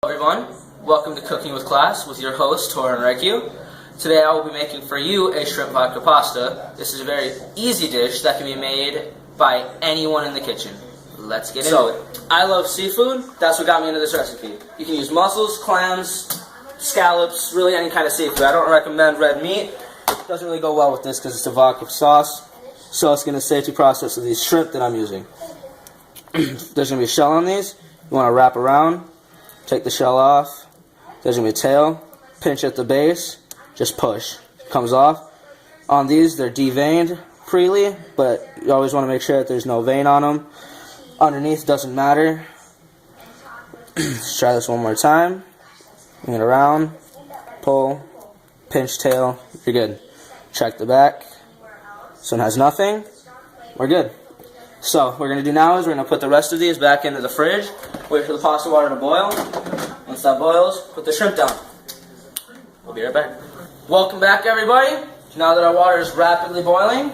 Everyone, welcome to Cooking with Class with your host, Torin Reikiu. Today I will be making for you a shrimp vodka pasta. This is a very easy dish that can be made by anyone in the kitchen. Let's get into it. I love seafood. That's what got me into this recipe. You can use mussels, clams, scallops, really any kind of seafood. I don't recommend red meat. It doesn't really go well with this because it's a vodka sauce. So it's going to safety process of these shrimp that I'm using. There's going to be a shell on these. You want to wrap around. Take the shell off. There's going to be a tail. Pinch at the base. Just push. It comes off. On these, they're deveined freely, but you always want to make sure that there's no vein on them. Underneath doesn't matter. Let's try this one more time. Bring it around. Pull. Pinch tail. You're good. Check the back. This one has nothing. We're good. So what we're going to do now is we're going to put the rest of these back into the fridge. Wait for the pasta water to boil. Once that boils, put the shrimp down. We'll be right back. Welcome back, everybody. Now that our water is rapidly boiling,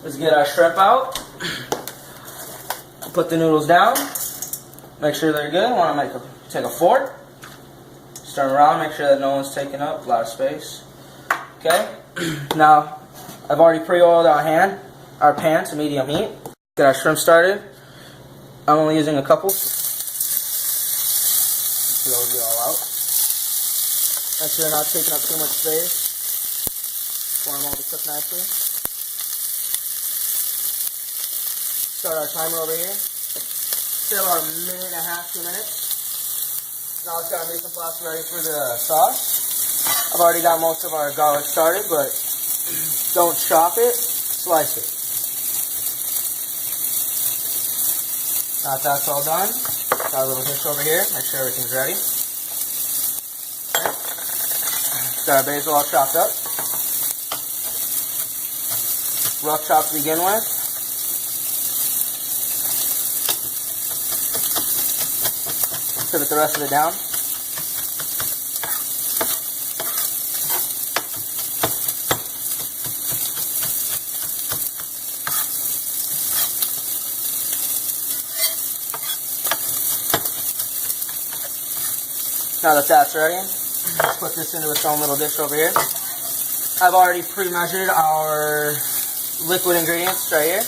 let's get our shrimp out. Put the noodles down. Make sure they're good. Want to take a fork. Stir around. Make sure that no one's taking up a lot of space. Okay. Now I've already pre-oiled our pan to medium heat. Get our shrimp started. I'm only using a couple. Those get all out. Make sure they're not taking up too much space. Want them all to cook nicely. Start our timer over here. Say about a minute and a half, 2 minutes. Now it's got to make some pasta ready for the sauce. I've already got most of our garlic started, but don't chop it, slice it. Now that that's all done, got a little dish over here, make sure everything's ready. Okay. Got our basil all chopped up. Rough chop to begin with. Pivot the rest of it down. Now that that's ready, let's put this into its own little dish over here. I've already pre-measured our liquid ingredients right here.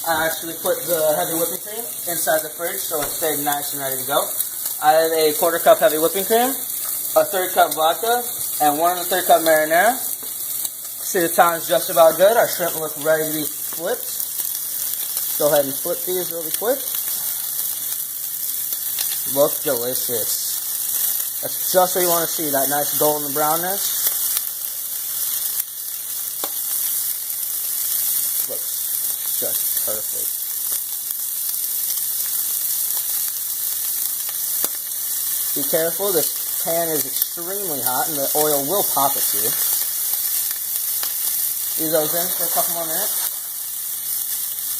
I actually put the heavy whipping cream inside the fridge so it stayed nice and ready to go. I have a 1/4 cup heavy whipping cream, a 1/3 cup vodka, and 1 1/3 cup marinara. See, the time's just about good. Our shrimp look ready to be flipped. Go ahead and flip these really quick. Look delicious. That's just what you want to see, that nice golden brownness. Looks just perfect. Be careful, this pan is extremely hot and the oil will pop at you. Leave those in for a couple more minutes.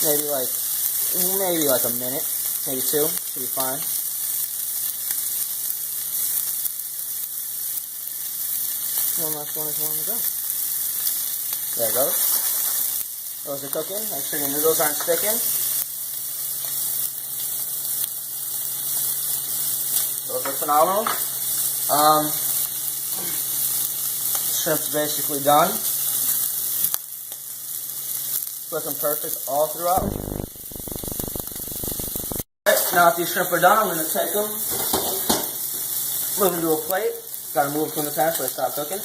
Maybe like a minute, maybe 2, should be fine. One last one if you want to go. There it goes. Those are cooking. Make sure your noodles aren't sticking. Those are phenomenal. Shrimp's basically done. Looking perfect all throughout. Right, now that these shrimp are done, I'm going to take them, move them to a plate. Got to move it from the pan so they stop cooking.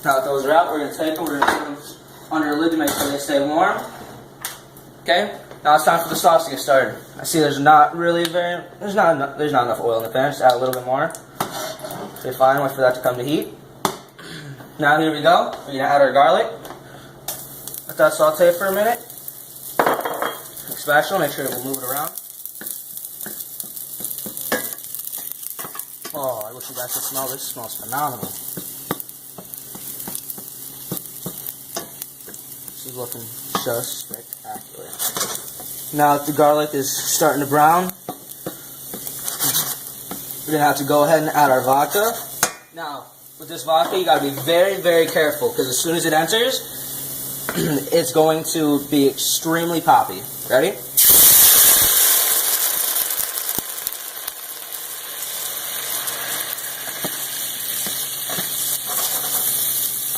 Now that those are out, we're going to take them, we're going to put them under a lid to make sure they stay warm. Okay? Now it's time for the sauce to get started. I see there's not enough oil in the pan. Just add a little bit more. Okay, fine. Wait for that to come to heat. Now here we go. We're gonna add our garlic. Let that saute for a minute. Spatula. Make sure we'll move it around. Oh, I wish you guys could smell this. It smells phenomenal. This is looking just spectacular. Now that the garlic is starting to brown, we're going to have to go ahead and add our vodka. Now, with this vodka, you got to be very, very careful, because as soon as it enters, it's going to be extremely poppy. Ready?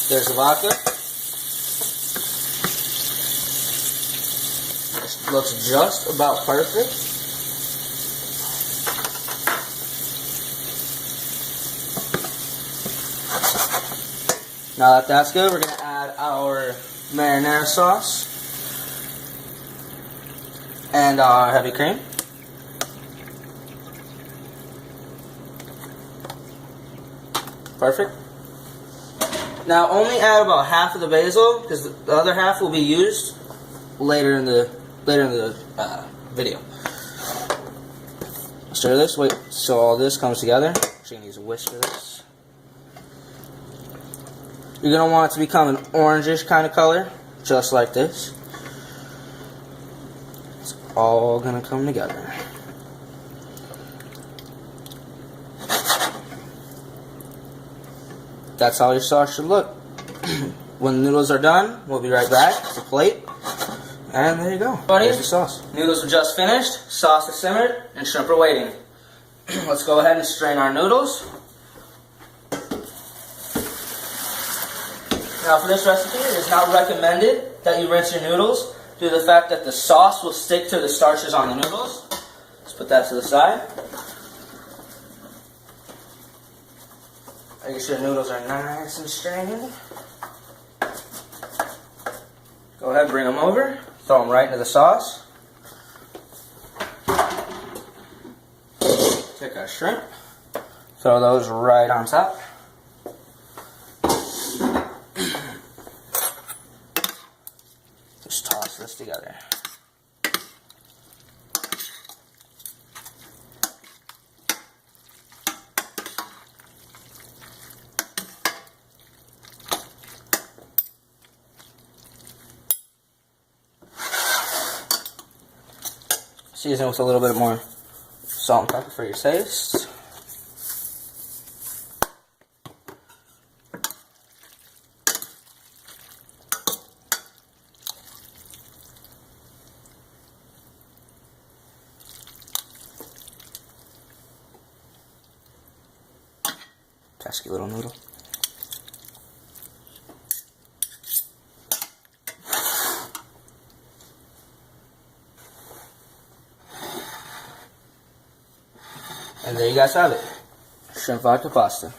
There's the vodka. This looks just about perfect. Now that that's good, we're going to add our marinara sauce and our heavy cream. Perfect. Now only add about half of the basil, because the other half will be used later in the video. Stir this. Wait, so all this comes together. Actually, I need a whisk for this. You're gonna want it to become an orangish kind of color, just like this. It's all gonna come together. That's how your sauce should look. When the noodles are done, we'll be right back. It's a plate. And there you go. Here's the sauce. Noodles are just finished, sauce is simmered, and shrimp are waiting. Let's go ahead and strain our noodles. Now for this recipe, it is not recommended that you rinse your noodles due to the fact that the sauce will stick to the starches on the noodles. Let's put that to the side. Make sure the noodles are nice and strained. Go ahead and bring them over. Throw them right into the sauce. Take our shrimp. Throw those right on top. Just toss this together. Season with a little bit more salt and pepper for your taste. Pesky little noodle. And there you guys have it. Shrimp vodka pasta.